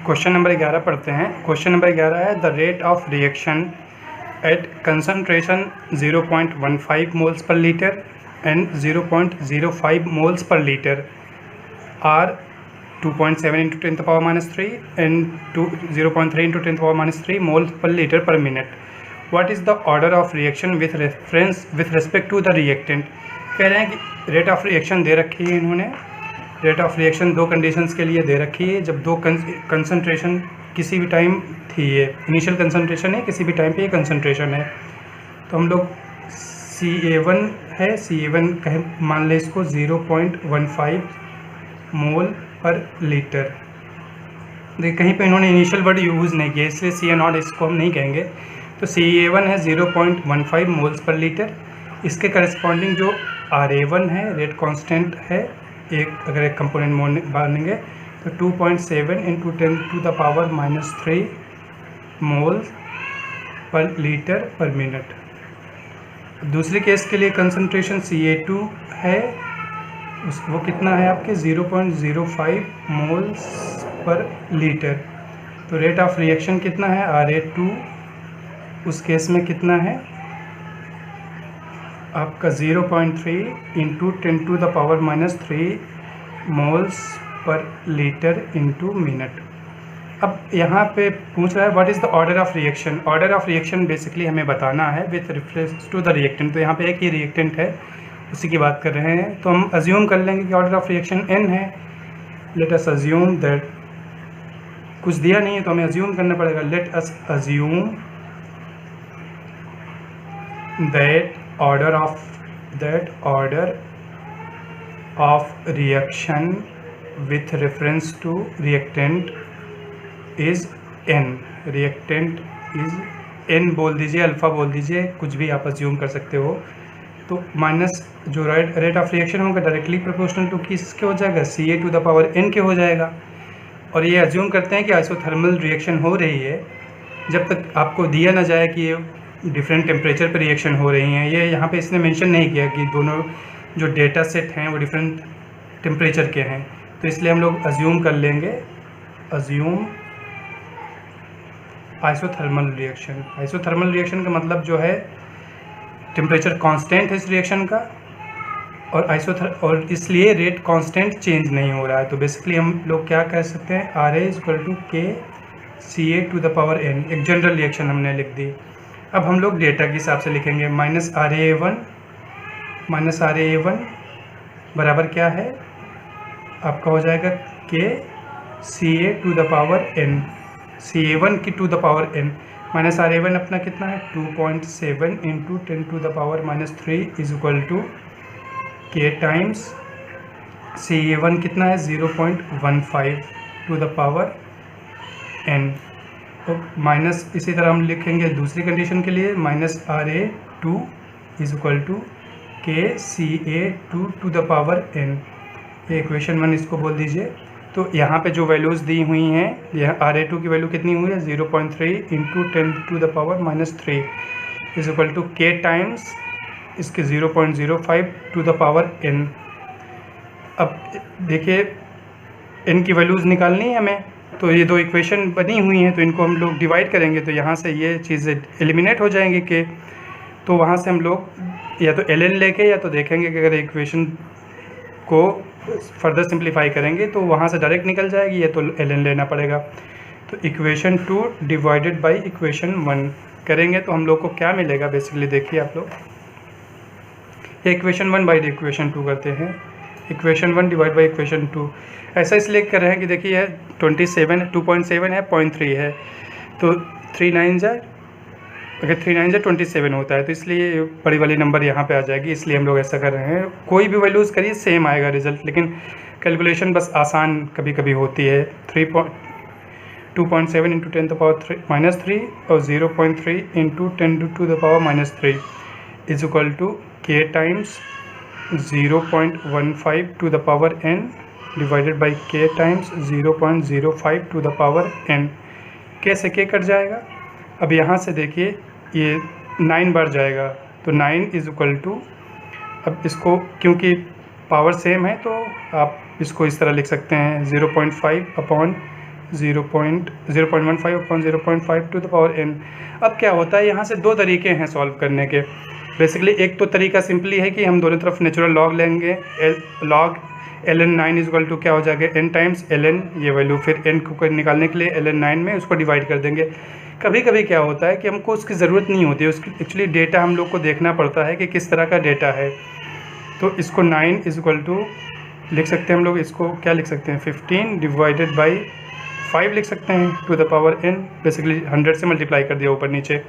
Question number 11 पढ़ते हैं। Question number 11 है the rate of reaction at concentration 0.15 moles per litre and 0.05 moles per litre are 2.7 into 10 to the power minus 3 and 0.3 into 10 to the power minus 3 mole per litre per minute. What is the order of reaction with respect to the reactant. कह रहे हैं कि rate of reaction दे रखी है इन्होंने। Rate of reaction दो conditions के लिए दे रखी है, जब दो कंसंट्रेशन किसी भी टाइम थी, ये इनिशियल कंसंट्रेशन है, किसी भी टाइम पे ये कंसंट्रेशन है। तो हम लोग CA1 है, CA1 कहें मान लें इसको 0.15 मोल पर लीटर। देखिए कहीं पे इन्होंने इनिशियल वर्ड यूज़ नहीं किया, इसलिए CA0 इसको हम नहीं कहेंगे। तो CA1 है 0.15 मोल्स पर लीटर। इसके करस्पॉन्डिंग जो RA1 है, रेट कांस्टेंट है, एक अगर एक कंपोनेंट मानेंगे तो 2.7 into 10 to the power minus 3 moles per litre per minute. दूसरे केस के लिए कंसंट्रेशन CA2 है, वो कितना है आपके 0.05 मोल्स पर लीटर। तो रेट ऑफ रिएक्शन कितना है RA2, उस केस में कितना है आपका 0.3 into 10 to the power minus 3 moles per litre into minute. अब यहाँ पे पूछ रहा है what is the order of reaction. Order of reaction basically हमें बताना है with reference to the reactant. तो यहाँ पे एक ही रिएक्टेंट है, उसी की बात कर रहे हैं। तो हम अज्यूम कर लेंगे कि ऑर्डर ऑफ रिएक्शन n है। लेट अस अज्यूम दैट, कुछ दिया नहीं है तो हमें अज्यूम करना पड़ेगा। Let us assume that order of reaction with reference to reactant is n। Reactant is n बोल दीजिए, अल्फ़ा बोल दीजिए, कुछ भी आप अज्यूम कर सकते हो। तो माइनस जो रेट ऑफ रिएक्शन होगा डायरेक्टली प्रोपोर्शनल टू किसके हो जाएगा, CA to the power n के हो जाएगा। और ये अज्यूम करते हैं कि आइसोथर्मल रिएक्शन हो रही है जब तक आपको दिया ना जाए कि ये डिफरेंट टेम्परेचर पर रिएक्शन हो रही हैं। ये यहाँ पे इसने मेंशन नहीं किया कि दोनों जो डेटा सेट हैं वो डिफरेंट टेम्परेचर के हैं। तो इसलिए हम लोग अज्यूम कर लेंगे, assume isothermal reaction. Isothermal reaction का मतलब जो है टेम्परेचर कांस्टेंट है इस रिएक्शन का, और इसलिए रेट कांस्टेंट चेंज नहीं हो रहा है। तो बेसिकली हम लोग क्या कह सकते हैं, RA equal to K CA to the power n। एक जनरल रिएक्शन हमने लिख दी। अब हम लोग डेटा के हिसाब से लिखेंगे। माइनस RA1 बराबर क्या है आपका हो जाएगा K CA to the power n, CA1 की to the power n। Minus RA1 अपना कितना है 2.7 into 10 to the power minus 3 is equal to K times CA1 कितना है 0.15 टू द पावर n। तो माइनस इसी तरह हम लिखेंगे दूसरी कंडीशन के लिए, minus RA2 is equal to K CA2 to the power n। ये इक्वेशन 1 इसको बोल दीजिए। तो यहाँ पे जो वैल्यूज़ दी हुई हैं, यह RA2 की वैल्यू कितनी हुई है 0.3 into 10 to the power minus 3 is equal to K times इसके 0.05 टू द पावर n। अब देखिए n की वैल्यूज़ निकालनी है हमें, तो ये दो इक्वेशन बनी हुई हैं, तो इनको हम लोग डिवाइड करेंगे तो यहाँ से ये चीज़ें एलिमिनेट हो जाएंगे के। तो वहाँ से हम लोग या तो ln लेके या तो देखेंगे कि अगर इक्वेशन को फर्दर सिंप्लीफाई करेंगे तो वहाँ से डायरेक्ट निकल जाएगी, या तो ln लेना पड़ेगा। तो इक्वेशन 2 डिवाइडेड बाई इक्वेशन 1 करेंगे तो हम लोग को क्या मिलेगा। बेसिकली देखिए आप लोग, ये इक्वेशन 1 बाई इक्वेशन 2 करते हैं। इक्वेशन 1 डिवाइड बाई इक्वेशन 2 ऐसा इसलिए कर रहे हैं कि देखिए 2.7 है, 0.3 है, तो 3 9 जा, अगर 3 9 जा 27 होता है, तो इसलिए बड़ी वाली नंबर यहाँ पे आ जाएगी, इसलिए हम लोग ऐसा कर रहे हैं। कोई भी वैल्यूज़ करिए सेम आएगा रिजल्ट, लेकिन कैलकुलेशन बस आसान कभी कभी होती है। 2.7 इंटू 10 द पावर माइनस 3 और 0.3 into 10 to the power minus 3 is equal to K times 0.15 to the power n divided by K times 0.05 to the power n। K से K कट जाएगा। अब यहाँ से देखिए ये 9 बार जाएगा, तो 9 इज इक्वल टू, अब इसको क्योंकि पावर सेम है तो आप इसको इस तरह लिख सकते हैं 0.5 upon 0.15 upon 0.5 to the power n। अब क्या होता है, यहाँ से दो तरीके हैं सॉल्व करने के। बेसिकली एक तो तरीका सिंपली है कि हम दोनों तरफ नेचुरल लॉग लेंगे, लॉग ln 9 इक्वल टू क्या हो जाएगा n टाइम्स ln ये वैल्यू, फिर n को निकालने के लिए ln 9 में उसको डिवाइड कर देंगे। कभी कभी क्या होता है कि हमको उसकी ज़रूरत नहीं होती है, उसकी एक्चुअली डेटा हम लोग को देखना पड़ता है कि किस तरह का डेटा है। तो इसको 9 इक्वल टू लिख सकते हैं हम लोग, इसको क्या लिख सकते हैं 15 डिवाइडेड बाई 5 लिख सकते हैं to the power n। Basically 100 से मल्टीप्लाई कर दिया ऊपर नीचे।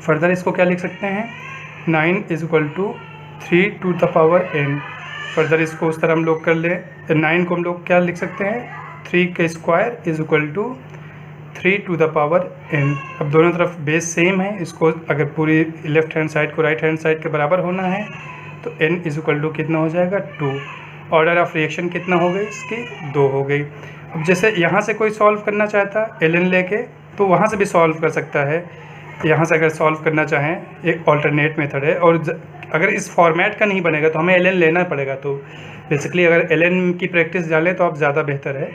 फर्दर इसको क्या लिख सकते हैं 9 equal to 3 to the power n। Further इसको उस तरह हम लोग कर लें, 9 को हम लोग क्या लिख सकते हैं 3 का square is equal to 3 to the power n। अब दोनों तरफ बेस सेम है, इसको अगर पूरी लेफ्ट हैंड साइड को राइट हैंड साइड के बराबर होना है तो n इज इक्वल टू कितना हो जाएगा 2। ऑर्डर ऑफ रिएक्शन कितना हो गई इसकी 2 हो गई। अब जैसे यहाँ से कोई सॉल्व करना चाहता है ln लेके तो वहाँ से भी सॉल्व कर सकता है। यहाँ से अगर सॉल्व करना चाहें एक ऑल्टरनेट मेथड है, और अगर इस फॉर्मेट का नहीं बनेगा तो हमें ln लेना पड़ेगा। तो बेसिकली अगर ln की प्रैक्टिस डालें तो आप ज़्यादा बेहतर है,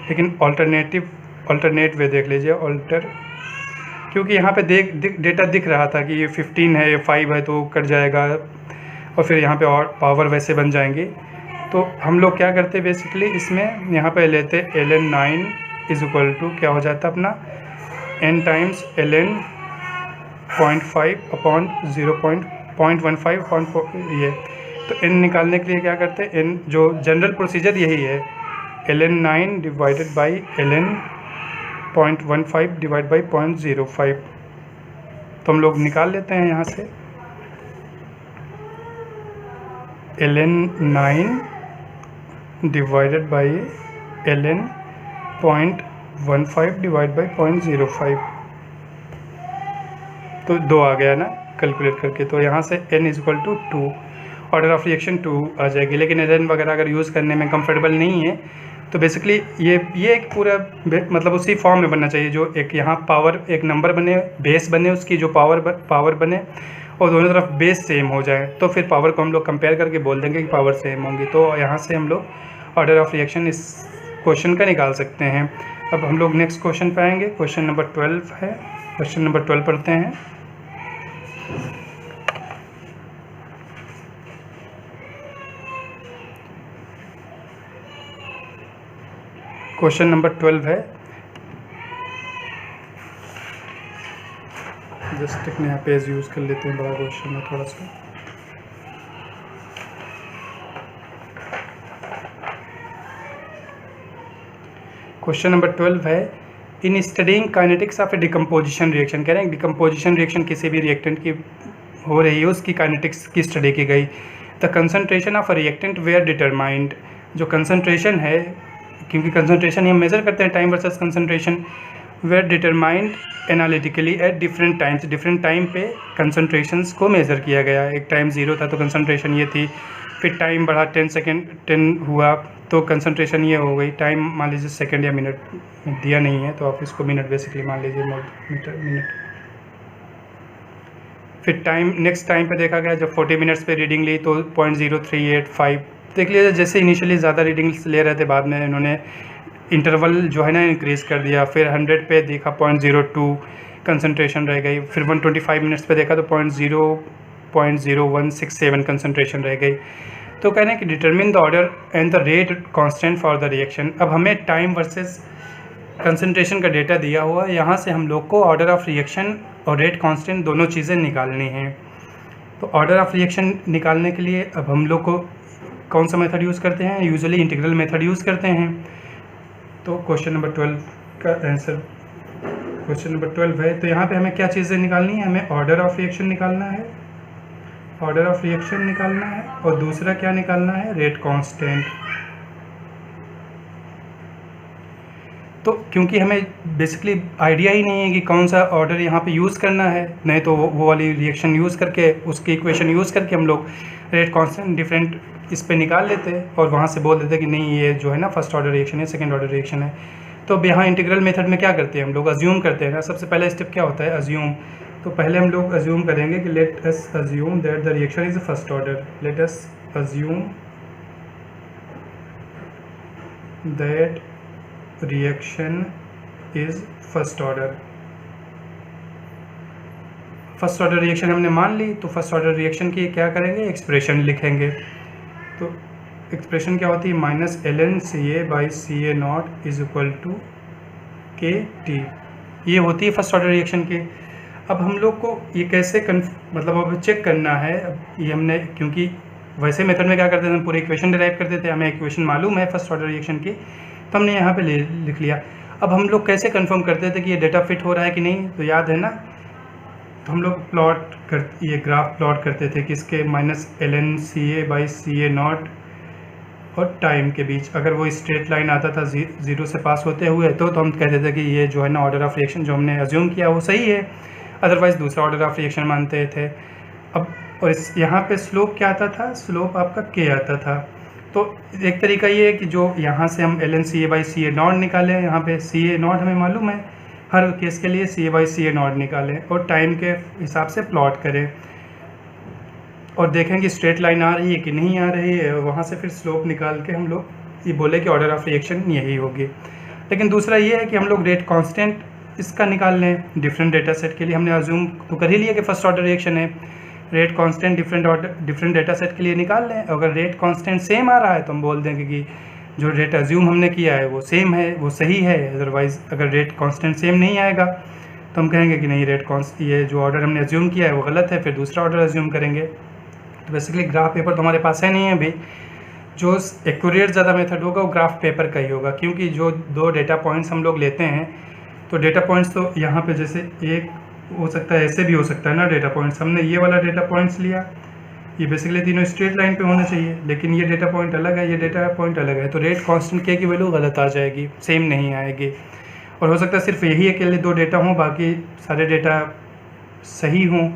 लेकिन अल्टरनेट वे देख लीजिए क्योंकि यहाँ पे डेटा दिख रहा था कि ये 15 है, ये 5 है तो कट जाएगा, और फिर यहाँ पे और पावर वैसे बन जाएंगे। तो हम लोग क्या करते बेसिकली इसमें यहाँ पे लेते ln 9 इज इक्वल टू क्या हो जाता अपना n times ln 0.5 upon 0.15 upon ये। तो n निकालने के लिए क्या करते हैं, n जो जनरल प्रोसीजर यही है ln 9 divided by ln 0.15 divide by 0.05। तो हम लोग निकाल लेते हैं यहाँ से ln 9 divided by ln 0.15 divide by 0.05। तो 2 आ गया ना कैलकुलेट करके। तो यहाँ से n is equal to 2, order of reaction 2 आ जाएगी। लेकिन ln वगैरह अगर यूज़ करने में कंफर्टेबल नहीं है तो बेसिकली ये एक पूरा मतलब उसी फॉर्म में बनना चाहिए जो एक यहाँ पावर एक नंबर बने, बेस बने उसकी, जो पावर बने और दोनों तरफ बेस सेम हो जाए, तो फिर पावर को हम लोग कंपेयर करके बोल देंगे कि पावर सेम होंगी। तो यहाँ से हम लोग ऑर्डर ऑफ रिएक्शन इस क्वेश्चन का निकाल सकते हैं। अब हम लोग नेक्स्ट क्वेश्चन पे आएंगे, क्वेश्चन नंबर 12 है। क्वेश्चन नंबर 12 पढ़ते हैं। क्वेश्चन नंबर 12 है, जस्ट एक नया पेज यूज़ कर लेते हैं, बड़ा क्वेश्चन है थोड़ा सा। क्वेश्चन नंबर 12 है, इन studying kinetics of A decomposition reaction. कह रहे हैं डिकम्पोजिशन रिएक्शन किसी भी रिएक्टेंट की हो रही है उसकी काइनेटिक्स की स्टडी की गई। The concentration of a reactant were determined. जो कंसनट्रेशन है, क्योंकि कंसनट्रेशन ही हम मेज़र करते हैं time versus concentration, were determined analytically at different times. Different time पे कंसनट्रेशंस को मेज़र किया गया। एक टाइम 0 था तो कंसनट्रेशन ये थी, फिर टाइम बढ़ा 10 हुआ तो कंसनट्रेशन ये हो गई। टाइम मान लीजिए सेकंड या मिनट दिया नहीं है तो आप इसको मिनट बेसिकली मान लीजिए, मिनट। फिर टाइम नेक्स्ट टाइम पे देखा गया, जब 40 मिनट्स पे रीडिंग ली तो 0.0385 देख लीजिए। जैसे इनिशियली ज़्यादा रीडिंग्स ले रहे थे, बाद में इन्होंने इंटरवल जो है ना इंक्रीज़ कर दिया। फिर 100 पे देखा 0.02 कंसनट्रेशन रह गई। फिर 125 मिनट्स पे देखा तो 0.0167 कंसनट्रेशन रह गई। तो कहने कि determine the order and the rate constant for the reaction. अब हमें टाइम वर्सेस कंसनट्रेशन का डेटा दिया हुआ, यहाँ से हम लोग को ऑर्डर ऑफ रिएक्शन और रेट कांस्टेंट दोनों चीज़ें निकालनी हैं। तो ऑर्डर ऑफ रिएक्शन निकालने के लिए अब हम लोग को कौन सा मेथड यूज़ करते हैं, यूजुअली इंटीग्रल मेथड यूज़ करते हैं। तो क्वेश्चन नंबर 12 का आंसर क्वेश्चन नंबर 12 है। तो यहाँ पे हमें क्या चीज़ें निकालनी है, हमें ऑर्डर ऑफ रिएक्शन निकालना है, ऑर्डर ऑफ रिएक्शन निकालना है, और दूसरा क्या निकालना है, रेट कांस्टेंट। तो क्योंकि हमें बेसिकली आइडिया ही नहीं है कि कौन सा ऑर्डर यहाँ पे यूज़ करना है, नहीं तो वो वाली रिएक्शन यूज़ करके उसकी इक्वेशन यूज़ करके हम लोग रेट कांस्टेंट डिफरेंट इस पे निकाल लेते और वहाँ से बोल देते कि नहीं ये जो है ना फर्स्ट ऑर्डर रिएक्शन है, सेकंड ऑर्डर रिएक्शन है। तो अब यहाँ इंटीग्रल मेथड में क्या करते हैं हम लोग, अज्यूम करते हैं ना। सबसे पहला स्टेप क्या होता है, अज्यूम। तो पहले हम लोग अज्यूम करेंगे कि late us assume that the reaction is first order. Late us assume that reaction is first order. First order reaction हमने मान ली, तो फर्स्ट ऑर्डर रिएक्शन की क्या करेंगे, एक्सप्रेशन लिखेंगे। तो एक्सप्रेशन क्या होती है, -ln(CA/CA0 is equal to KT। ये होती है फर्स्ट ऑर्डर रिएक्शन की। अब हम लोग को ये कैसे मतलब अब चेक करना है। अब ये हमने, क्योंकि वैसे मेथड में क्या करते थे, हम पूरी इक्वेशन डिराइव करते थे, हमें इक्वेशन मालूम है फर्स्ट ऑर्डर रिएक्शन की, तो हमने यहाँ पे लिख लिया। अब हम लोग कैसे कंफर्म करते थे कि ये डेटा फिट हो रहा है कि नहीं, तो याद है ना, तो हम लोग ये ग्राफ प्लॉट करते थे कि इसके -ln(CA/CA0 और टाइम के बीच अगर वो स्ट्रेट लाइन आता था 0 से पास होते हुए, तो हम कहते थे कि ये जो है ना ऑर्डर ऑफ रिएक्शन जो हमने अज्यूम किया वो सही है, अदरवाइज़ दूसरा ऑर्डर ऑफ रिएक्शन मानते थे। अब और इस यहाँ पे स्लोप क्या आता था, स्लोप आपका K आता था। तो एक तरीका ये है कि जो यहाँ से हम ln(CA/CA0 निकालें, यहाँ पे CA0 हमें मालूम है, हर केस के लिए CA/CA0 निकालें और टाइम के हिसाब से प्लॉट करें और देखें कि स्ट्रेट लाइन आ रही है कि नहीं आ रही है, वहाँ से फिर स्लोप निकाल के हम लोग ये बोले कि ऑर्डर ऑफ रिएक्शन यही होगी। लेकिन दूसरा ये है कि हम लोग रेट कांस्टेंट इसका निकाल लें। डिफरेंट डेटा सेट के लिए हमने अज्यूम तो कर ही लिया कि फर्स्ट ऑर्डर रिएक्शन है, rate constant different data set के लिए निकाल लें। अगर रेट कांस्टेंट सेम आ रहा है तो हम बोल देंगे कि जो रेट अज्यूम हमने किया है वो सेम है, वो सही है। अदरवाइज़ अगर रेट कांस्टेंट सेम नहीं आएगा तो हम कहेंगे कि नहीं, ये जो ऑर्डर हमने अज्यूम किया है वो गलत है, फिर दूसरा ऑर्डर अज्यूम करेंगे। तो बेसिकली ग्राफ पेपर तो हमारे पास है नहीं है अभी। जो एक्यूरेट ज़्यादा मेथड होगा वो ग्राफ पेपर का ही होगा, क्योंकि जो दो डेटा पॉइंट्स हम लोग लेते हैं, तो डेटा पॉइंट्स तो यहाँ पे जैसे एक हो सकता है, ऐसे भी हो सकता है ना डेटा पॉइंट्स। हमने ये वाला डेटा पॉइंट्स लिया, ये बेसिकली तीनों स्ट्रेट लाइन पे होना चाहिए, लेकिन ये डेटा पॉइंट अलग है, ये डेटा पॉइंट अलग है, तो रेट कांस्टेंट K की वैल्यू गलत आ जाएगी, सेम नहीं आएगी। और हो सकता है सिर्फ यही अकेले दो डेटा हों, बाकी सारे डेटा सही हों।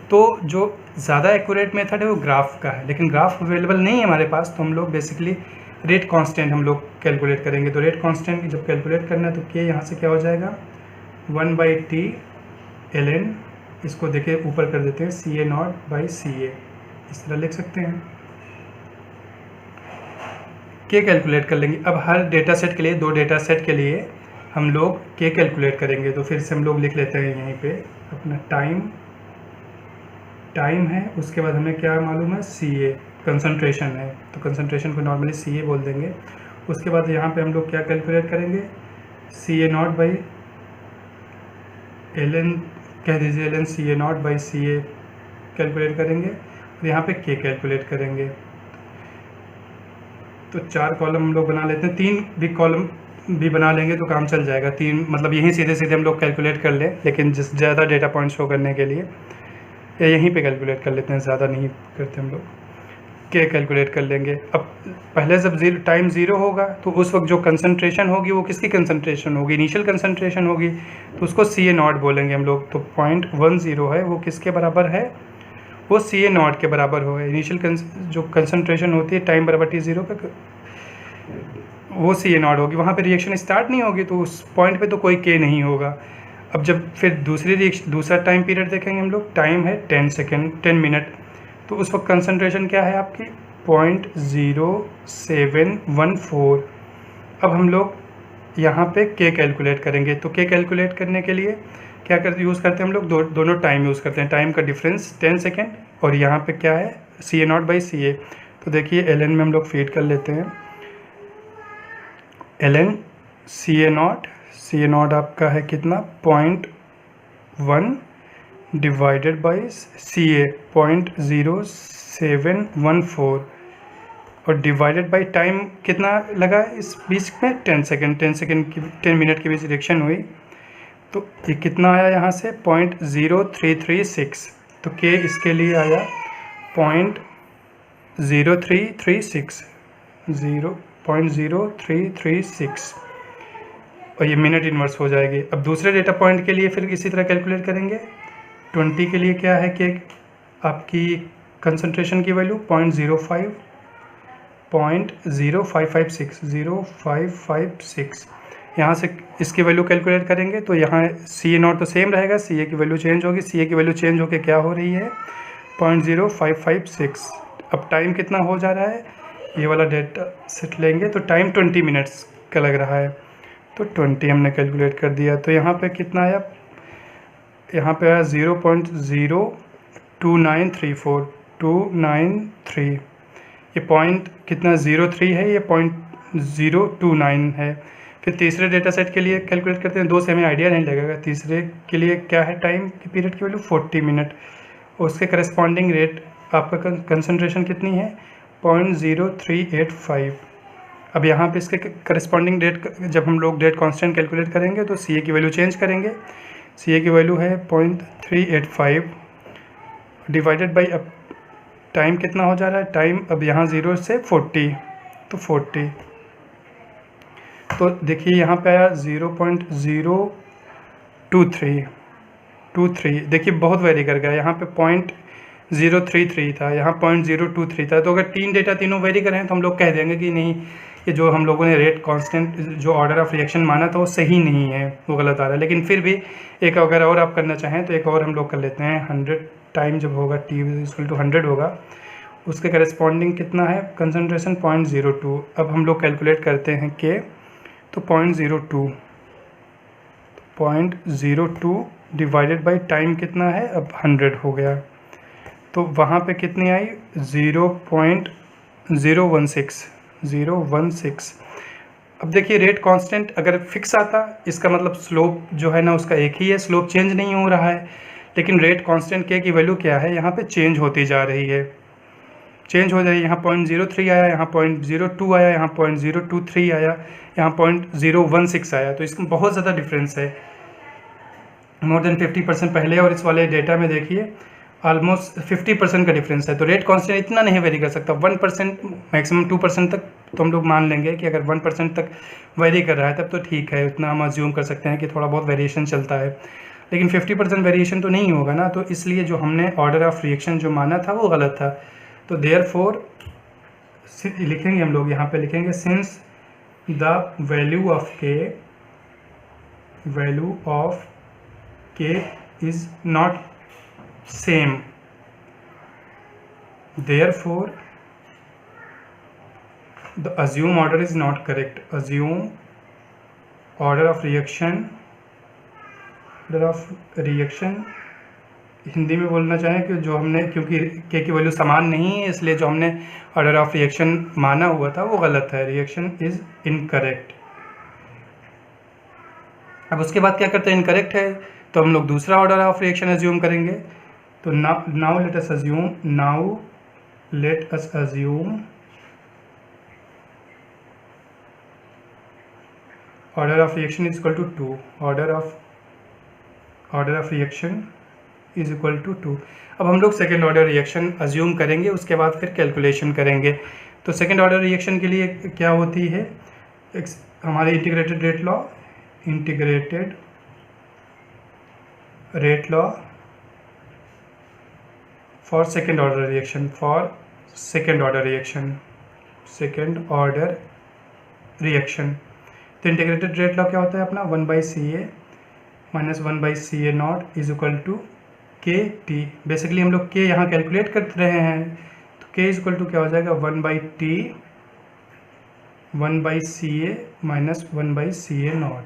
तो जो ज़्यादा एक्यूरेट मेथड है वो ग्राफ का है, लेकिन ग्राफ अवेलेबल नहीं है हमारे पास, तो हम लोग बेसिकली रेट कांस्टेंट हम लोग कैलकुलेट करेंगे। तो रेट कांस्टेंट जब कैलकुलेट करना है तो K यहाँ से क्या हो जाएगा, 1/T ln, इसको देखिए ऊपर कर देते हैं CA0/CA, इस तरह लिख सकते हैं। K कैलकुलेट कर लेंगे। अब हर डेटा सेट के लिए, दो डेटा सेट के लिए हम लोग K कैलकुलेट करेंगे। तो फिर से हम लोग लिख लेते हैं यहीं पे अपना टाइम है, उसके बाद हमें क्या मालूम है, CA कंसंट्रेशन है, तो कंसंट्रेशन को नॉर्मली CA बोल देंगे। उसके बाद यहाँ पे हम लोग क्या कैलकुलेट करेंगे, CA0/ln कह दीजिए, ln(CA0/CA कैलकुलेट करेंगे और यहाँ पे K कैलकुलेट करेंगे। तो 4 कॉलम हम लोग बना लेते हैं, 3 भी कॉलम भी बना लेंगे तो काम चल जाएगा। 3 मतलब यहीं सीधे सीधे हम लोग कैलकुलेट कर लें, लेकिन जिस ज़्यादा डेटा पॉइंट शो करने के लिए या यहीं पे कैलकुलेट कर लेते हैं, ज़्यादा नहीं करते हम लोग। K कैलकुलेट कर लेंगे। अब पहले जब टाइम 0 होगा तो उस वक्त जो कंसंट्रेशन होगी वो किसकी कंसंट्रेशन होगी, इनिशियल कंसंट्रेशन होगी, तो उसको CA0 बोलेंगे हम लोग। तो 0.10 है वो किसके बराबर है, वो CA0 के बराबर होगा। इनिशियल जो कंसंट्रेशन होती है टाइम बराबर T0 पे, वो CA0 होगी। वहाँ पे रिएक्शन स्टार्ट नहीं होगी, तो उस पॉइंट पे तो कोई K नहीं होगा। अब जब फिर दूसरा टाइम पीरियड देखेंगे हम लोग, टाइम है 10 मिनट, तो उस वक्त कंसंट्रेशन क्या है आपकी 0.0714। अब हम लोग यहाँ पे K कैलकुलेट करेंगे। तो K कैलकुलेट करने के लिए क्या यूज़ करते हैं हम लोग, दोनों टाइम यूज़ करते हैं। टाइम का डिफरेंस 10 सेकेंड और यहाँ पे क्या है CA0/CA। तो देखिए ln में हम लोग फीड कर लेते हैं, ln CA0 आपका है कितना 0.1 डिवाइडेड बाई CA 0.0714 और डिवाइडेड बाई टाइम कितना लगा इस बीच में 10 सेकेंड। 10 मिनट के बीच रिएक्शन हुई, तो ये कितना आया यहाँ से 0.0336। तो K इसके लिए आया 0.0336 और ये मिनट इन्वर्स हो जाएगी। अब दूसरे डेटा पॉइंट के लिए फिर इसी तरह कैलकुलेट करेंगे। 20 के लिए क्या है कि आपकी कंसंट्रेशन की वैल्यू 0.0556 यहाँ से इसकी वैल्यू कैलकुलेट करेंगे। तो यहाँ CA0 तो सेम रहेगा, CA की वैल्यू चेंज होगी, CA की वैल्यू चेंज होकर क्या हो रही है 0.0556। अब टाइम कितना हो जा रहा है, ये वाला डेटा सेट लेंगे तो टाइम 20 मिनट्स का लग रहा है, तो 20 हमने कैलकुलेट कर दिया। तो यहाँ पे कितना आया, यहाँ पे आया 0.02934 ये पॉइंट कितना 03 है, ये 0.029 है। फिर तीसरे डेटा सेट के लिए कैलकुलेट करते हैं, 2 से हमें आइडिया नहीं लगेगा। तीसरे के लिए क्या है, टाइम की पीरियड की वैल्यू 40 मिनट, उसके करस्पॉन्डिंग रेट आपका कंसंट्रेशन कितनी है 0.0385। अब यहाँ पे इसके करस्पॉन्डिंग डेट, जब हम लोग डेट कांस्टेंट कैलकुलेट करेंगे तो सी ए की वैल्यू चेंज करेंगे। सी ए की वैल्यू है 0.385 डिवाइडेड बाई, अब टाइम कितना हो जा रहा है, टाइम अब यहाँ 0 से 40, तो 40, तो देखिए यहाँ पे आया 0.023, देखिए बहुत वेरी कर गया। यहाँ पे 0.033 था, यहाँ 0.023 था। तो अगर तीन डेटा तीनों वेरी कर रहे हैं तो हम लोग कह देंगे कि नहीं, ये जो हम लोगों ने रेट कांस्टेंट जो ऑर्डर ऑफ रिएक्शन माना था वो सही नहीं है, वो गलत आ रहा है। लेकिन फिर भी एक अगर और आप करना चाहें तो एक और हम लोग कर लेते हैं। 100 टाइम जब होगा t इक्वल टू 100 होगा, उसके करस्पॉन्डिंग कितना है कंसंट्रेशन 0.02। अब हम लोग कैलकुलेट करते हैं के, तो 0.02 डिवाइडेड बाई टाइम कितना है, अब 100 हो गया। तो वहाँ पे कितनी आई 0.016। अब देखिए रेट कांस्टेंट अगर फिक्स आता, इसका मतलब स्लोप जो है ना उसका एक ही है, स्लोप चेंज नहीं हो रहा है। लेकिन रेट कांस्टेंट के की वैल्यू क्या है, यहाँ पे चेंज होती जा रही है, चेंज हो जाए। यहाँ 0.03 आया, यहाँ 0.02 आया, यहाँ 0.023 आया, यहाँ 0.016 आया। तो इसमें बहुत ज़्यादा डिफरेंस है, मोर देन 50% पहले और इस वाले डेटा में देखिए ऑलमोस्ट 50% का डिफरेंस है। तो रेट कांस्टेंट इतना नहीं वेरी कर सकता, 1% मैक्सिमम 2% तक तो हम लोग मान लेंगे कि अगर 1% तक वेरी कर रहा है तब तो ठीक है, उतना हम अज्यूम कर सकते हैं कि थोड़ा बहुत वेरिएशन चलता है। लेकिन 50% वेरिएशन तो नहीं होगा ना, तो इसलिए जो हमने ऑर्डर ऑफ रिएक्शन जो माना था वो गलत था। तो देयरफॉर लिखेंगे हम लोग, यहाँ पे लिखेंगे सिंस द वैल्यू ऑफ के is not same, therefore the assume order is not correct. Assume order of reaction Hindi में बोलना चाहें कि जो हमने, क्योंकि के की वैल्यू समान नहीं है इसलिए जो हमने ऑर्डर ऑफ रिएक्शन माना हुआ था वो गलत है, रिएक्शन इज इनकरेक्ट। अब उसके बाद क्या करते हैं, इनकरेक्ट है तो हम लोग दूसरा ऑर्डर ऑफ रिएक्शन एज्यूम करेंगे। तो now let us assume order of reaction is equal to 2, order of reaction is equal to 2। अब हम लोग सेकेंड ऑर्डर रिएक्शन अज्यूम करेंगे, उसके बाद फिर कैलकुलेशन करेंगे। तो सेकेंड ऑर्डर रिएक्शन के लिए क्या होती है, हमारे integrated rate law for second order reaction. तो इंटीग्रेटेड रेट लॉ क्या होता है अपना, 1/CA minus 1/CA0 is equal to KT। Basically हम लोग K यहाँ कैलकुलेट कर रहे हैं, तो K इज इक्वल टू क्या हो जाएगा 1/CA माइनस 1/CA0।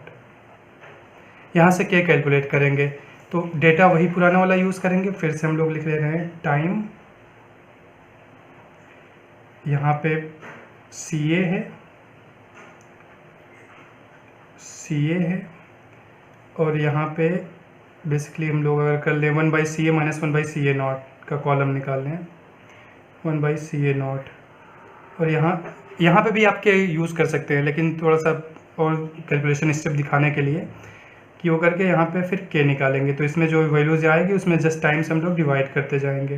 यहाँ से K कैलकुलेट करेंगे तो डेटा वही पुराना वाला यूज़ करेंगे। फिर से हम लोग लिख ले रहे हैं टाइम, यहाँ पे CA है और यहाँ पे बेसिकली हम लोग अगर कर लें 1/CA माइनस 1/CA0 का कॉलम निकाल लें 1/CA0। और यहाँ पे भी आप के यूज़ कर सकते हैं, लेकिन थोड़ा सा और कैलकुलेशन स्टेप दिखाने के लिए कि वो करके यहाँ पे फिर K निकालेंगे। तो इसमें जो वैल्यूज आएगी उसमें जस्ट टाइम से हम लोग डिवाइड करते जाएंगे।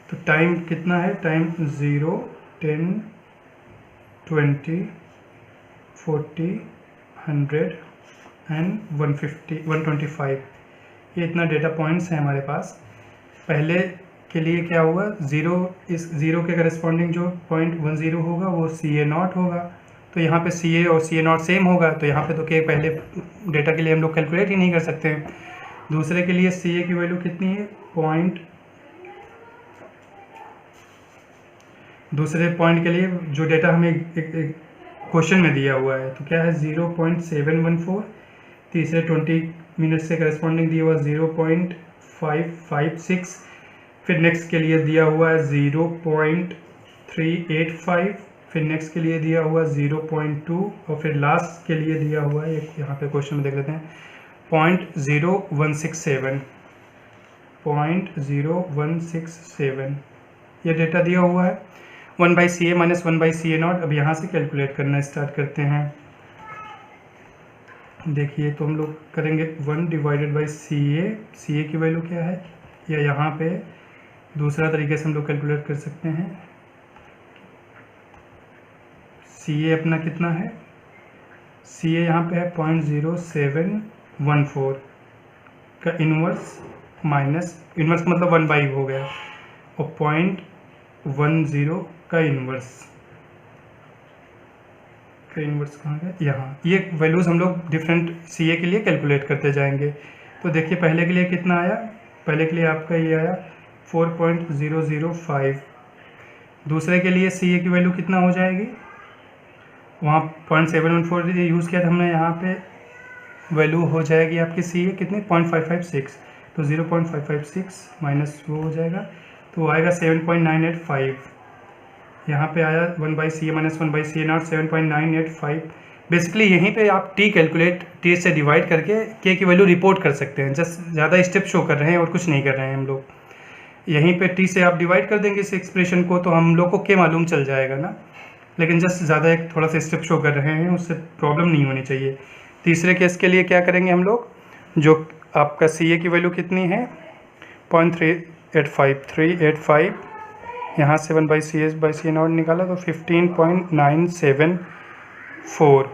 तो टाइम कितना है, टाइम 0, 10, 20, 40, 100 एंड 125। ये इतना डेटा पॉइंट्स हैं हमारे पास। पहले के लिए क्या हुआ, इस ज़ीरो के करस्पॉन्डिंग जो 0.10 होगा वो CA0 होगा। तो यहाँ पे CA और CA0 सेम होगा, तो यहाँ पे तो K पहले डेटा के लिए हम लोग कैलकुलेट ही नहीं कर सकते हैं। दूसरे के लिए CA की वैल्यू कितनी है, दूसरे पॉइंट के लिए जो डेटा हमें एक क्वेश्चन में दिया हुआ है तो क्या है 0.714, तीसरे 20 मिनट से करस्पॉन्डिंग दिया हुआ 0.556, फिर नेक्स्ट के लिए दिया हुआ है 0.385, फिर नेक्स्ट के लिए दिया हुआ 0.2 और फिर लास्ट के लिए दिया हुआ है एक यहाँ पे क्वेश्चन में देख लेते हैं 0.0167 ये डेटा दिया हुआ है 1/CA माइनस 1/CA नॉट। अब यहाँ से कैलकुलेट करना स्टार्ट करते हैं। देखिए तो हम लोग करेंगे 1 डिवाइडेड बाई CA की वैल्यू क्या है, या यहाँ पे दूसरा तरीके से हम लोग कैलकुलेट कर सकते हैं। CA अपना कितना है, CA यहाँ पे है 0.0714 का इन्वर्स माइनस इन्वर्स मतलब 1/, हो गया, और 0.10 का इन्वर्स कहाँ है, यहाँ। ये वैल्यूज़ हम लोग डिफरेंट CA के लिए कैलकुलेट करते जाएंगे। तो देखिए पहले के लिए कितना आया, पहले के लिए आपका ये आया 4.005, दूसरे के लिए CA की वैल्यू कितना हो जाएगी, वहाँ 0.714 यूज़ किया था हमने, यहाँ पे वैल्यू हो जाएगी आपकी CA कितनी 0.556, तो 0.556 माइनस वो हो जाएगा तो आएगा 7.985। यहाँ पे आया 1/CA minus 1/CA not 7.985। Basically यहीं पे आप T से डिवाइड करके K की वैल्यू रिपोर्ट कर सकते हैं। जस्ट ज़्यादा स्टेप शो कर रहे हैं और कुछ नहीं कर रहे हैं हम लोग। यहीं पे T से आप डिवाइड कर देंगे इस एक्सप्रेशन को तो हम लोग को K मालूम चल जाएगा ना, लेकिन जस्ट ज़्यादा एक थोड़ा सा स्टेप शो कर रहे हैं, उससे प्रॉब्लम नहीं होनी चाहिए। तीसरे केस के लिए क्या करेंगे हम लोग, जो आपका CA की वैल्यू कितनी है 0.385 यहाँ से 1/CA नॉट निकाला तो 15.974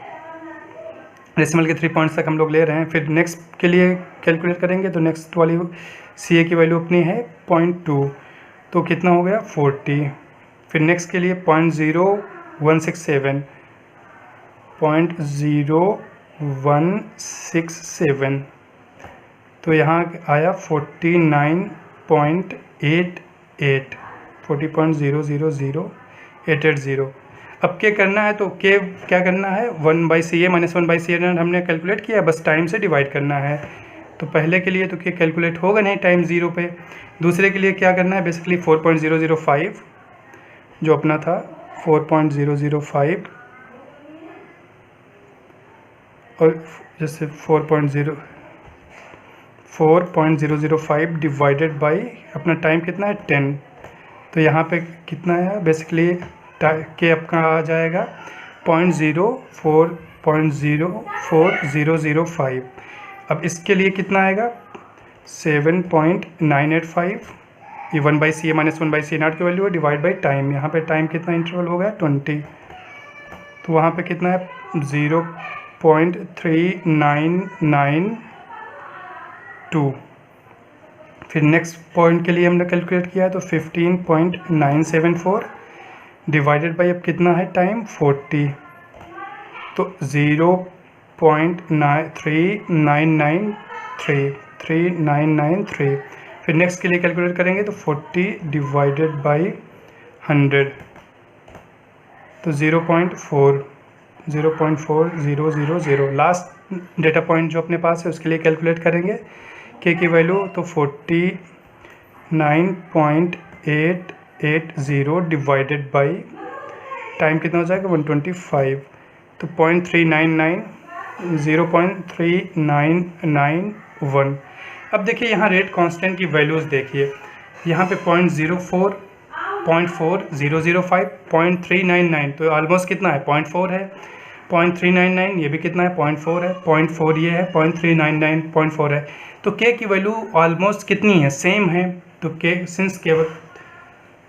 डेसिमल के 3 पॉइंट्स तक हम लोग ले रहे हैं। फिर नेक्स्ट के लिए कैलकुलेट करेंगे तो नेक्स्ट वाली CA की वैल्यू अपनी है 0.2, तो कितना हो गया 40। फिर नेक्स्ट के लिए 0.0167 तो यहाँ आया 40.000,880। अब क्या करना है, तो क्या करना है 1/CA माइनस 1/CA नॉट हमने कैलकुलेट किया, बस टाइम से डिवाइड करना है। तो पहले के लिए तो क्या कैलकुलेट होगा नहीं टाइम 0 पे। दूसरे के लिए क्या करना है, बेसिकली 4.005 जो अपना था 4.005 और जैसे 4.005 डिवाइडेड बाई अपना टाइम कितना है 10, तो यहाँ पे कितना है बेसिकली के आपका आ जाएगा 0.04005। अब इसके लिए कितना आएगा 7.985, ये 1/CA माइनस 1/CA नॉट की वैल्यू है डिवाइड बाई टाइम। यहाँ पे टाइम कितना इंटरवल हो गया 20, तो वहाँ पे कितना है 0.3992। फिर नेक्स्ट पॉइंट के लिए हमने कैलकुलेट किया है तो 15.974 डिवाइडेड बाई अब कितना है टाइम 40, तो 0.3993। फिर नेक्स्ट के लिए कैलकुलेट करेंगे तो 40 डिवाइडेड बाई 100 तो 0.4000। लास्ट डेटा पॉइंट जो अपने पास है उसके लिए कैलकुलेट करेंगे K की वैल्यू तो 49.880 डिवाइडेड बाई टाइम कितना हो जाएगा 125, तो 0.3991। अब देखिए यहाँ रेट कांस्टेंट की वैल्यूज़ देखिए, यहाँ पे 0.04, 0.4005, 0.399, तो ऑलमोस्ट कितना है 0.4 है, 0.399 ये भी कितना है 0.4 है, 0.4 ये है, 0.399 0.4 है। तो K की वैल्यू ऑलमोस्ट कितनी है सेम है। तो K सिंस केवल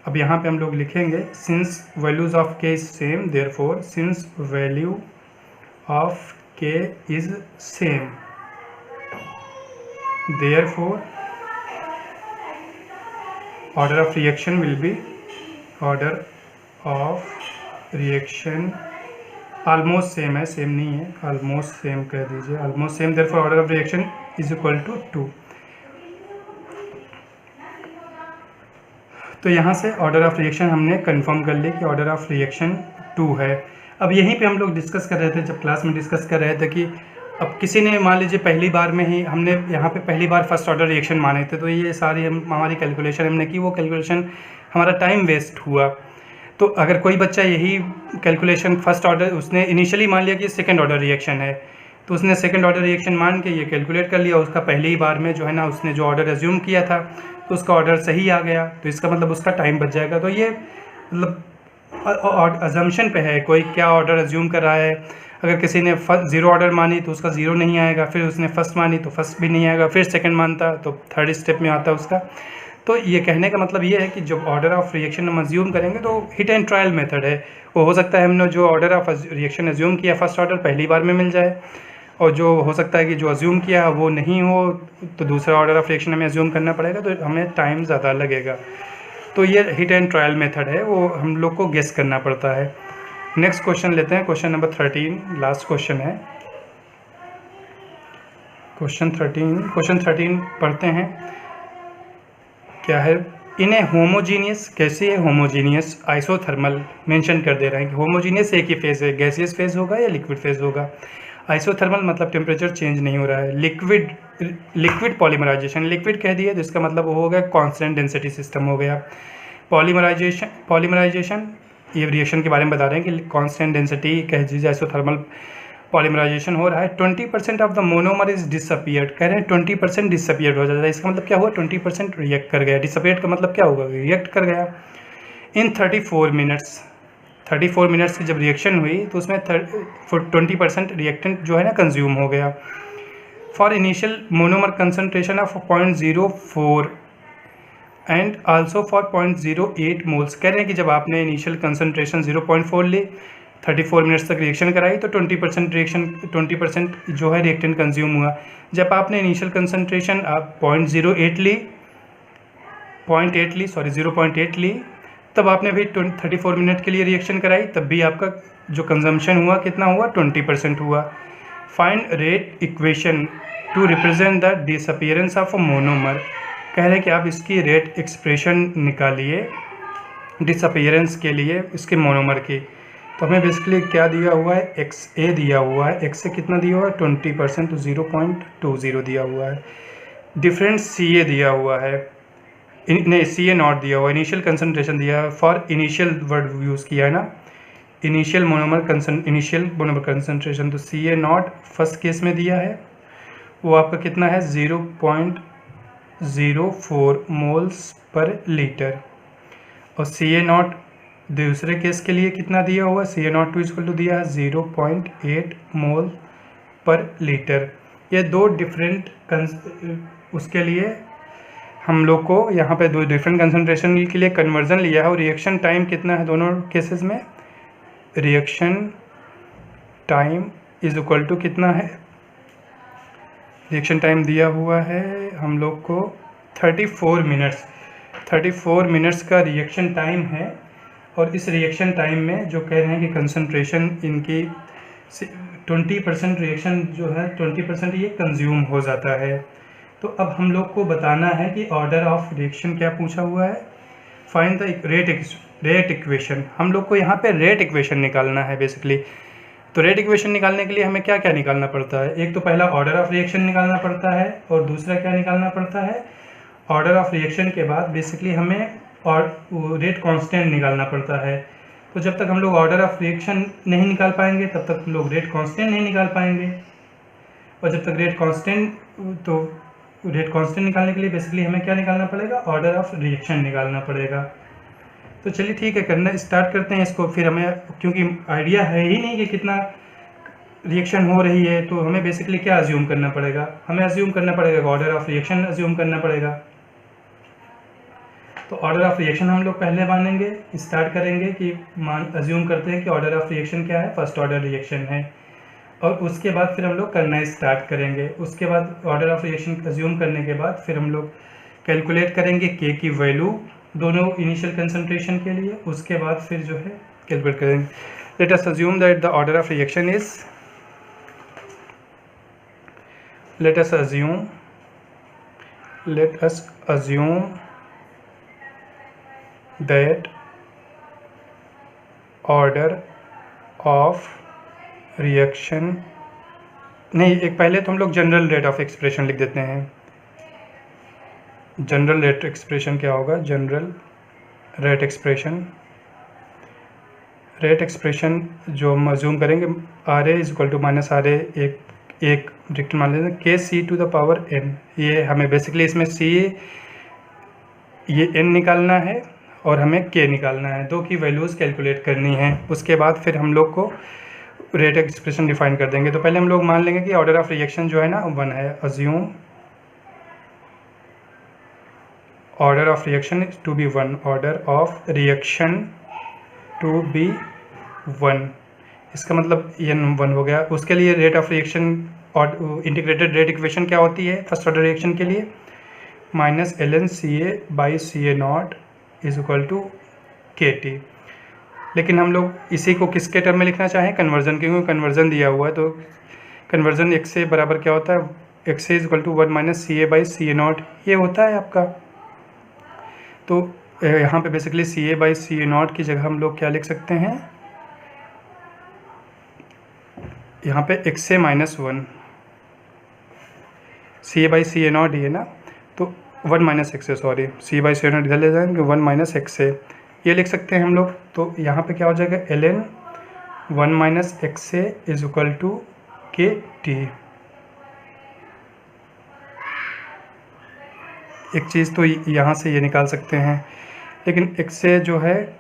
अब यहाँ पे हम लोग लिखेंगे since values of K is same therefore since value of K is same therefore order of reaction will be order of reaction almost same है, सेम नहीं है, ऑलमोस्ट सेम कह दीजिए, almost same therefore order of reaction is equal to 2। तो यहाँ से order of reaction हमने confirm कर ली कि ऑर्डर ऑफ रिएक्शन 2 है। अब यहीं पे हम लोग डिस्कस कर रहे थे, जब क्लास में डिस्कस कर रहे थे कि अब किसी ने मान लीजिए पहली बार में ही हमने यहाँ पे पहली बार फर्स्ट ऑर्डर रिएक्शन माने थे, तो ये सारी हमारी कैलकुलेशन हमने की, वो कैलकुलेशन हमारा टाइम वेस्ट हुआ। तो अगर कोई बच्चा यही कैलकुलेशन फर्स्ट ऑर्डर उसने इनिशियली मान लिया कि सेकंड ऑर्डर रिएक्शन है, तो उसने सेकंड ऑर्डर रिएक्शन मान के ये कैलकुलेट कर लिया, उसका पहली ही बार में जो है ना उसने जो ऑर्डर एज्यूम किया था तो उसका ऑर्डर सही आ गया, तो इसका मतलब उसका टाइम बच जाएगा। तो ये मतलब अजम्पशन पे है, कोई क्या ऑर्डर एज्यूम कर रहा है। अगर किसी ने ज़ीरो ऑर्डर मानी तो उसका ज़ीरो नहीं आएगा, फिर उसने फर्स्ट मानी तो फर्स्ट भी नहीं आएगा, फिर सेकंड मानता तो थर्ड स्टेप में आता उसका। तो ये कहने का मतलब ये है कि जब ऑर्डर ऑफ रिएक्शन हम एज्यूम करेंगे तो हिट एंड ट्रायल मेथड है, वो हो सकता है हमने जो ऑर्डर ऑफ रिएक्शन एज्यूम किया फर्स्ट ऑर्डर पहली बार में मिल जाए, और जो हो सकता है कि जो एज्यूम किया वो नहीं हो तो दूसरा ऑर्डर ऑफ रिएक्शन हमें एज्यूम करना पड़ेगा, तो हमें टाइम ज़्यादा लगेगा। तो ये हिट एंड ट्रायल मेथड है, वो हम लोग को गेस करना पड़ता है। नेक्स्ट क्वेश्चन लेते हैं, क्वेश्चन नंबर 13, लास्ट क्वेश्चन है। क्वेश्चन 13 पढ़ते हैं। क्या है? इन ए होमोजीनियस, कैसे है होमोजीनियस आइसोथर्मल मेंशन कर दे रहे हैं कि होमोजीनियस एक ही फेज़ है, गैसियस फेज़ होगा या लिक्विड फेज़ होगा। आइसोथर्मल मतलब टेम्परेचर चेंज नहीं हो रहा है। लिक्विड पॉलीमराइजेशन, लिक्विड कह दिया तो इसका मतलब वो हो गया कांस्टेंट डेंसिटी सिस्टम हो गया। पॉलीमराइजेशन ये रिएक्शन के बारे में बता रहे हैं कि कांस्टेंट डेंसिटी कह दीजिए, आइसोथर्मल पॉलीमराइजेशन हो रहा है। 20% of the monomer is disappeared, कह रहे हैं 20% डिसअपियर्ड हो जाता है। इसका मतलब क्या हुआ? 20% रिएक्ट कर गया। डिसअपियर्ड का मतलब क्या होगा? रिएक्ट कर गया। इन 34 मिनट्स की जब रिएक्शन हुई तो उसमें 20% रिएक्टेंट जो है ना कंज्यूम हो गया। For initial monomer concentration of 0.04 and also for 0.08 moles, कह रहे हैं कि जब आपने इनिशियल कंसनट्रेशन 0.4 ली, 34 मिनट्स तक रिएक्शन कराई तो 20% जो है रिएक्टेंट कंज्यूम हुआ। जब आपने इनिशियल कंसनट्रेशन 0.8 ली, तब आपने भी 34 मिनट के लिए रिएक्शन कराई, तब भी आपका जो कंजम्पशन हुआ कितना हुआ? 20% हुआ। Find rate equation two represent the disappearance of a monomer, कह रहे हैं कि आप इसकी रेट एक्सप्रेशन निकालिए डिसअपियरेंस के लिए इसके मोनोमर की। तो हमें बेसिकली क्या दिया हुआ है? XA दिया हुआ है। एक्स से कितना दिया हुआ है? 20%, तो 0.20 दिया हुआ है। डिफरेंस CA दिया हुआ है, नहीं CA नॉट दिया हुआ, इनिशियल कंसनट्रेशन दिया है। फॉर इनिशियल वर्ड यूज़ किया है ना, इनिशियल मोनोमर कंसनट्रेशन, तो CA नॉट फर्स्ट केस में दिया है, वो आपका कितना है? 0.04 मोल्स पर लीटर। और CA नॉट दूसरे केस के लिए कितना दिया हुआ? CA naught to equal to दिया है 0.8 मोल पर लीटर। ये दो डिफरेंट उसके लिए हम लोग को यहाँ पे दो डिफरेंट कंसनट्रेशन के लिए कन्वर्जन लिया है। और रिएक्शन टाइम कितना है दोनों केसेस में? Reaction time is equal to कितना है? रिएक्शन टाइम दिया हुआ है हम लोग को 34 मिनट्स का रिएक्शन टाइम है। और इस रिएक्शन टाइम में जो कह रहे हैं कि कंसनट्रेशन इनकी 20% रिएक्शन जो है 20% ये कंज्यूम हो जाता है। तो अब हम लोग को बताना है कि ऑर्डर ऑफ रिएक्शन क्या पूछा हुआ है? Find the rate equation. हम लोग को यहाँ पे रेट इक्वेशन निकालना है बेसिकली। तो रेट इक्वेशन निकालने के लिए हमें क्या क्या निकालना पड़ता है? एक तो पहला ऑर्डर ऑफ रिएक्शन निकालना पड़ता है, और दूसरा क्या निकालना पड़ता है? ऑर्डर ऑफ रिएक्शन के बाद बेसिकली हमें और रेट कांस्टेंट निकालना पड़ता है। तो जब तक हम लोग ऑर्डर ऑफ रिएक्शन नहीं निकाल पाएंगे तब तक हम लोग रेट कांस्टेंट नहीं निकाल पाएंगे। और जब तक रेट कांस्टेंट निकालने के लिए बेसिकली हमें क्या निकालना पड़ेगा? ऑर्डर ऑफ रिएक्शन निकालना पड़ेगा। तो चलिए ठीक है, करना स्टार्ट करते हैं इसको। फिर हमें क्योंकि आइडिया है ही नहीं कि कितना रिएक्शन हो रही है, तो हमें बेसिकली क्या अज्यूम करना पड़ेगा? हमें अज्यूम करना पड़ेगा ऑर्डर ऑफ रिएक्शन अज्यूम करना पड़ेगा। तो ऑर्डर ऑफ रिएक्शन हम लोग पहले मानेंगे, स्टार्ट करेंगे कि अज्यूम करते हैं कि ऑर्डर ऑफ रिएक्शन क्या है? फर्स्ट ऑर्डर रिएक्शन है। और उसके बाद फिर हम लोग करना स्टार्ट करेंगे। उसके बाद ऑर्डर ऑफ रिएक्शन अज्यूम करने के बाद फिर हम लोग कैलकुलेट करेंगे K की वैल्यू दोनों इनिशियल कंसंट्रेशन के लिए। उसके बाद फिर जो है कैलकुलेट करेंगे। Late us assume that the order of reaction is, let us assume that order of reaction, नहीं, एक पहले तो हम लोग जनरल रेट ऑफ एक्सप्रेशन लिख देते हैं। जनरल रेट एक्सप्रेशन क्या होगा? General rate expression, rate expression जो हम अज्यूम करेंगे R A is equal to minus R A, एक ब्रैकेट मान लेते हैं K C to the power N. ये हमें बेसिकली इसमें सी ये एन निकालना है और हमें के निकालना है, दो की वैल्यूज़ कैलकुलेट करनी है। उसके बाद फिर हम लोग को रेट एक्सप्रेशन डिफाइन कर देंगे। तो पहले हम लोग मान लेंगे कि ऑर्डर ऑफ रिएक्शन जो है ना 1 है। Assume order of reaction to be 1, order of reaction to be 1, इसका मतलब ये 1 हो गया। उसके लिए रेट ऑफ रिएक्शन और इंटीग्रेटेड रेट इक्वेशन क्या होती है फर्स्ट ऑर्डर रिएक्शन के लिए? Minus ln CA by CA naught is equal to KT। लेकिन हम लोग इसी को किसके टर्म में लिखना चाहें? कन्वर्जन, क्योंकि कन्वर्जन दिया हुआ है। तो कन्वर्जन x से बराबर क्या होता है? x is equal to 1 minus CA by CA naught, ये होता है आपका। तो यहाँ पे basically CA by CA naught की जगह हम लोग क्या लिख सकते हैं? यहाँ पे x से minus 1, CA by CA naught ये ना, तो 1 माइनस एक्स से, sorry C by CA not इधर ले जाएंगे, 1 माइनस एक्स से ये लिख सकते हैं हम लोग। तो यहाँ पे क्या हो जाएगा? ln 1 माइनस एक्स से इज इक्वल टू KT। एक चीज़ तो यहाँ से ये निकाल सकते हैं, लेकिन x से जो है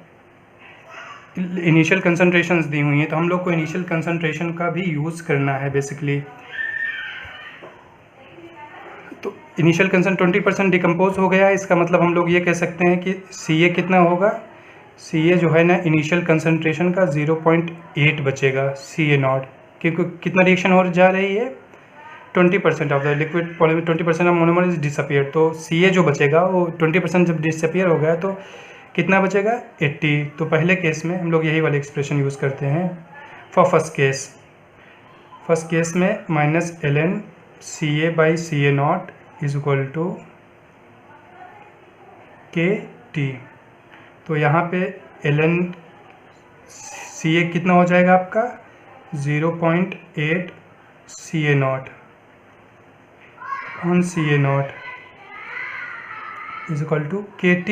इनिशियल कंसंट्रेशंस दी हुई हैं, तो हम लोग को इनिशियल कंसंट्रेशन का भी यूज़ करना है बेसिकली। तो इनिशियल कंसंट्रेशन 20% डिकम्पोज हो गया, इसका मतलब हम लोग ये कह सकते हैं कि CA कितना होगा? CA जो है ना इनिशियल कंसंट्रेशन का 0.8 बचेगा CA नॉट, क्योंकि कितना रिएक्शन हो जा रही है? 20% of the liquid polymer, 20% of monomer is disappear. तो CA जो बचेगा वो 20% जब डिसअपियर हो गया तो कितना बचेगा? 80। तो पहले केस में हम लोग यही वाली एक्सप्रेशन यूज़ करते हैं for first case. First case में minus ln CA by CA naught is equal to KT। तो यहाँ पे ln CA कितना हो जाएगा आपका? 0.8 CA naught on CA naught is equal to KT।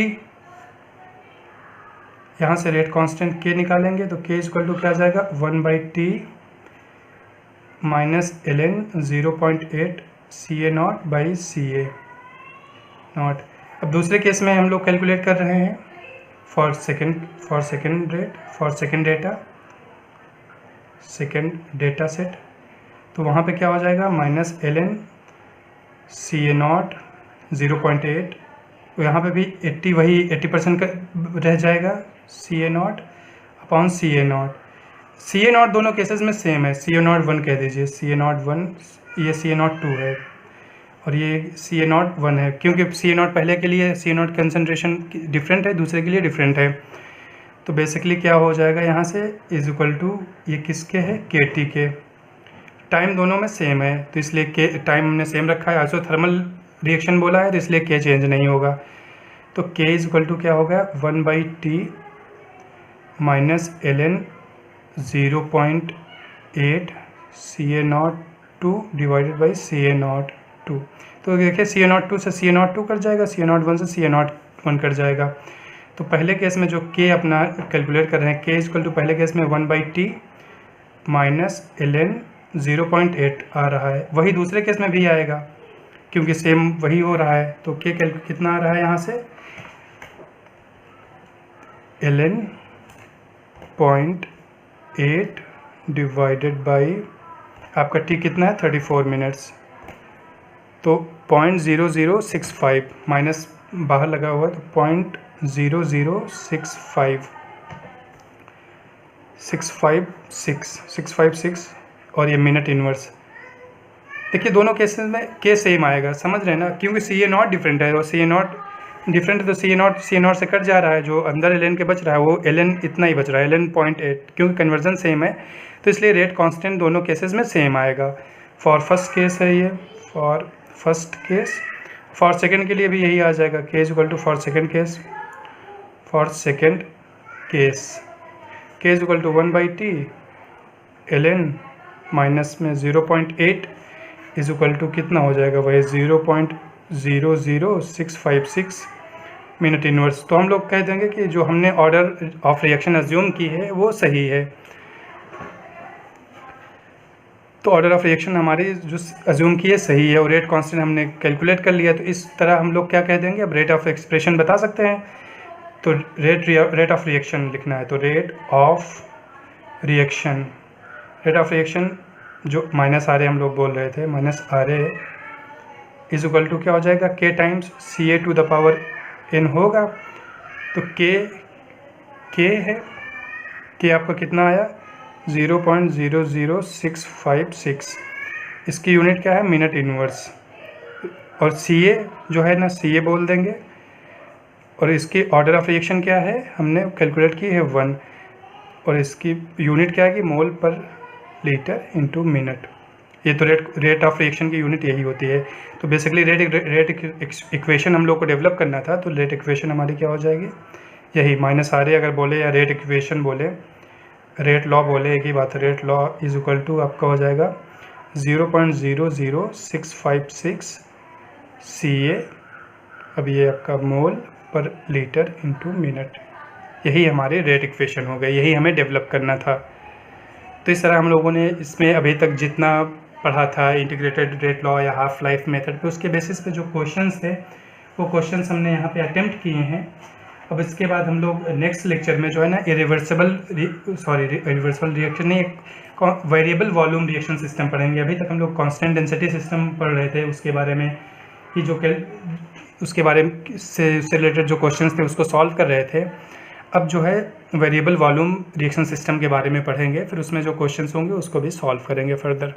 यहाँ से रेट कांस्टेंट K निकालेंगे तो K इज इक्वल टू क्या आ जाएगा? 1/T minus ln 0.8 CA not by CA not. अब दूसरे केस में हम लोग कैलकुलेट कर रहे हैं फॉर सेकेंड डेटा सेट। तो वहाँ पे क्या हो जाएगा? माइनस ln CA नॉट 0.8, तो यहाँ पे भी 80, वही 80% का रह जाएगा CA not upon CA not. CA not दोनों केसेस में सेम है, CA नॉट 1 कह दीजिए, CA नॉट 1, ये CA नॉट 2 है और ये CA नॉट 1 है, क्योंकि CA नॉट पहले के लिए CA नॉट कंसनट्रेशन डिफरेंट है, दूसरे के लिए डिफरेंट है। तो बेसिकली क्या हो जाएगा यहाँ से? इज इक्वल टू ये किसके है? KT के। टाइम दोनों में सेम है तो इसलिए के टाइम हमने सेम रखा है, आइसोथर्मल रिएक्शन बोला है तो इसलिए K चेंज नहीं होगा। तो K इज इक्वल टू क्या हो गया? 1/T minus ln 0.8 CA not 2 divided by CA not 2। तो देखिए CA नॉट 2 से CA नॉट 2 कट जाएगा, CA नॉट 1 से CA नॉट 1 कट जाएगा। तो पहले केस में जो K अपना कैलकुलेट कर रहे हैं, K इज इक्वल टू पहले केस में 1/T माइनस ln 0.8 आ रहा है, वही दूसरे केस में भी आएगा क्योंकि सेम वही हो रहा है। तो K कितना आ रहा है यहाँ से? ln 0.8 डिवाइडेड बाई आपका T कितना है? 34 मिनट्स। तो 0.0065 माइनस बाहर लगा हुआ तो 0.065 और ये मिनट इनवर्स। देखिए दोनों केसेस में K सेम आएगा, समझ रहे हैं ना, क्योंकि CA नॉट डिफरेंट है और CA नॉट डिफरेंट है तो CA नॉट से कट जा रहा है, जो अंदर ln के बच रहा है वो ln इतना ही बच रहा है, ln 0.8, क्योंकि कन्वर्जन सेम है तो इसलिए रेट कांस्टेंट दोनों केसेस में सेम आएगा। फॉर फर्स्ट केस है ये, for first case. For second के लिए भी यही आ जाएगा, K is equal to for for second case, k is equal to 1/t ln minus में 0.8 इज इक्वल टू कितना हो जाएगा वही 0.00656 मिनट इनवर्स। तो हम लोग कह देंगे कि जो हमने ऑर्डर ऑफ रिएक्शन अज्यूम की है वो सही है। तो ऑर्डर ऑफ रिएक्शन हमारी जो अज्यूम की है सही है और रेट कांस्टेंट हमने कैलकुलेट कर लिया। तो इस तरह हम लोग क्या कह देंगे, अब रेट ऑफ एक्सप्रेशन बता सकते हैं। तो रेट ऑफ रिएक्शन लिखना है, तो रेट ऑफ रिएक्शन जो माइनस आर ए हम लोग बोल रहे थे, minus R A is equal to क्या हो जाएगा, K times C A to the power n होगा। तो के है, के आपका कितना आया 0.00656, इसकी यूनिट क्या है मिनट इनवर्स। और सी ए जो है ना, सी ए बोल देंगे। और इसकी ऑर्डर ऑफ रिएक्शन क्या है, हमने कैलकुलेट की है 1, और इसकी यूनिट क्या है कि मोल पर लीटर इंटू मिनट। ये तो रेट ऑफ रिएक्शन की यूनिट यही होती है। तो बेसिकली रेट इक्वेशन हम लोग को डेवलप करना था। तो रेट इक्वेशन हमारी क्या हो जाएगी, यही माइनस आर ए अगर बोले या रेट इक्वेशन बोले, रेट लॉ बोले, एक ही बात है। Rate law is equal to आपका हो जाएगा 0.00656 सी ए, अब ये आपका मोल पर लीटर इंटू मिनट। यही हमारी रेट इक्वेशन हो गई, यही हमें डेवलप करना था। तो इस तरह हम लोगों ने इसमें अभी तक जितना पढ़ा था इंटीग्रेटेड रेट लॉ या हाफ लाइफ मेथड पे, उसके बेसिस पे जो क्वेश्चंस थे वो क्वेश्चंस हमने यहाँ पे अटेम्प्ट किए हैं। अब इसके बाद हम लोग नेक्स्ट लेक्चर में जो है ना रिवर्सिबल रिएक्शन नहीं, वेरिएबल वॉल्यूम रिएक्शन सिस्टम पढ़ेंगे। अभी तक हम लोग कांस्टेंट डेंसिटी सिस्टम पढ़ रहे थे, उसके बारे में कि उसके बारे में से रिलेटेड जो क्वेश्चंस थे उसको सॉल्व कर रहे थे। अब जो है वेरिएबल वॉल्यूम रिएक्शन सिस्टम के बारे में पढ़ेंगे, फिर उसमें जो क्वेश्चंस होंगे उसको भी सॉल्व करेंगे फर्दर।